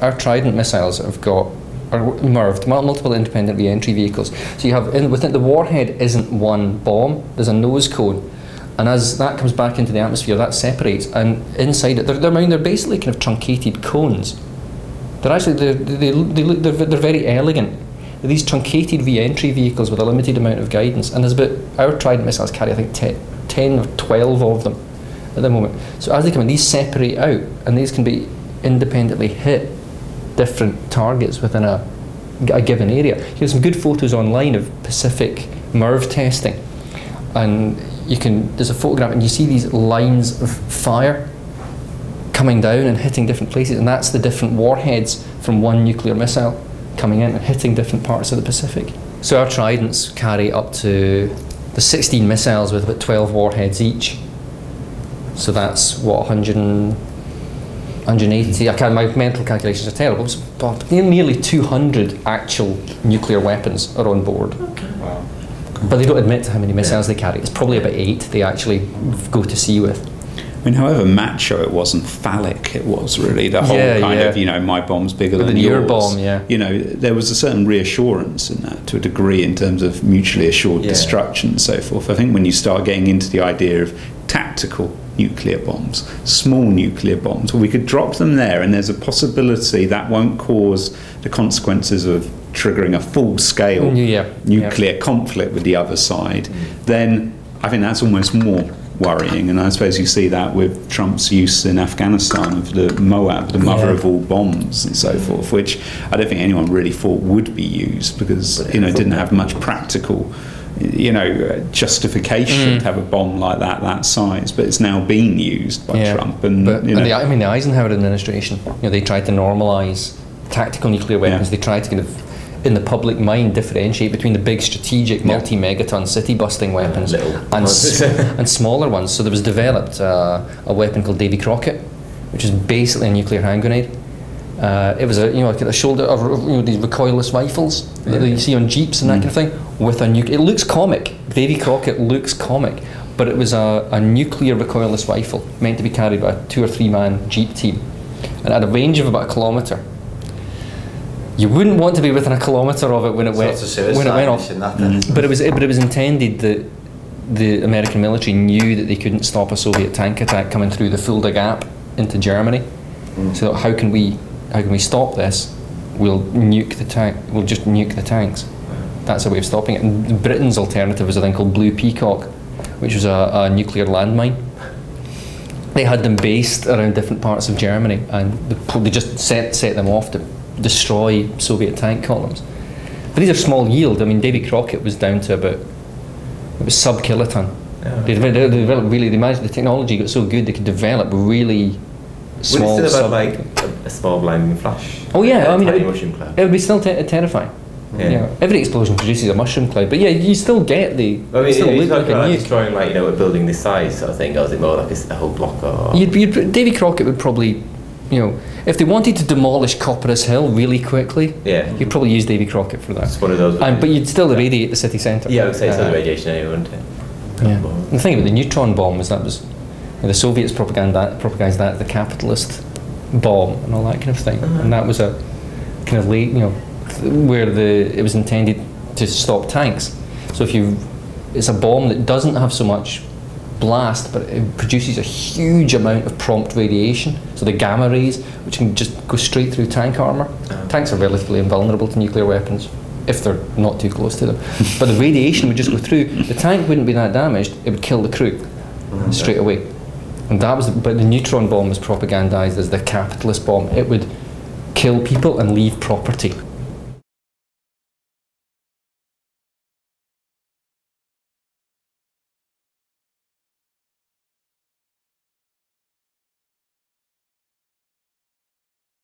our Trident missiles are MIRVed, multiple independent re-entry vehicles. So you have, within the warhead isn't one bomb, there's a nose cone. And as that comes back into the atmosphere, that separates, and inside it, they're basically kind of truncated cones. They're actually, they're very elegant. They're these truncated re-entry vehicles with a limited amount of guidance, and there's about, our Trident missiles carry, I think, 10 or 12 of them at the moment. So as they come in, these separate out, and these can be independently hit different targets within a given area. Here's some good photos online of Pacific MIRV testing, and there's a photograph and you see these lines of fire coming down and hitting different places, and that's the different warheads from one nuclear missile coming in and hitting different parts of the Pacific. So our Tridents carry up to the 16 missiles with about 12 warheads each. So that's what, 180, my mental calculations are terrible, but nearly 200 actual nuclear weapons are on board. Okay. Wow. But they don't admit to how many missiles they carry. It's probably about 8 they actually go to sea with. I mean, however macho it was and phallic it was, really, the whole kind of, you know, my bomb's bigger than yours. Your bomb, yeah. You know, there was a certain reassurance in that to a degree in terms of mutually assured destruction and so forth. I think when you start getting into the idea of tactical nuclear bombs, small nuclear bombs, well, we could drop them there and there's a possibility that won't cause the consequences of triggering a full-scale nuclear conflict with the other side, then I think that's almost more worrying. And I suppose you see that with Trump's use in Afghanistan of the Moab, the mother of all bombs and so forth, which I don't think anyone really thought would be used because, you know, it didn't have much practical, you know, justification to have a bomb like that size, but it's now being used by Trump. And, you know, I mean, the Eisenhower administration, you know, they tried to normalise tactical nuclear weapons. They tried to kind of, in the public mind, differentiate between the big strategic multi-megaton city-busting weapons and smaller ones. So there was developed a weapon called Davy Crockett, which is basically a nuclear hand grenade. It was a shoulder of these recoilless rifles that you see on jeeps and that kind of thing. With a it looks comic. Davy Crockett looks comic, but it was a nuclear recoilless rifle meant to be carried by a 2 or 3 man jeep team, and at a range of about 1 kilometre. You wouldn't want to be within 1 kilometre of it when it went off. But it was intended that the American military knew that they couldn't stop a Soviet tank attack coming through the Fulda Gap into Germany. So how can we stop this? We'll nuke the tank. We'll just nuke the tanks. That's a way of stopping it. And Britain's alternative was a thing called Blue Peacock, which was a nuclear landmine. They had them based around different parts of Germany, and they just set them off to destroy Soviet tank columns. But these are small yield. I mean, Davy Crockett was down to about, it was sub-kiloton. They managed, the technology got so good they could develop really small. Would it still about like a small blinding flash? Oh yeah, I mean, it would be still terrifying. Yeah. You know, every explosion produces a mushroom cloud, but yeah, you still get the. I mean, still look like a nuke. Destroying, like, you know, a building this size sort of thing, or is it more like a whole block? Or Davy Crockett would probably, you know, if they wanted to demolish Copperas Hill really quickly, you'd probably use Davy Crockett for that. It's one of those. But you'd still irradiate the city centre. Yeah, I would say it's the radiation anyway, wouldn't it? Yeah. The thing about the neutron bomb was the Soviets propagandized that as the capitalist bomb and all that kind of thing, and that was a kind of late, you know, where it was intended to stop tanks. So it's a bomb that doesn't have so much blast, but it produces a huge amount of prompt radiation. So the gamma rays, which can just go straight through tank armour. Tanks are relatively invulnerable to nuclear weapons if they're not too close to them. But the radiation would just go through. The tank wouldn't be that damaged. It would kill the crew straight away. And but the neutron bomb was propagandized as the capitalist bomb. It would kill people and leave property.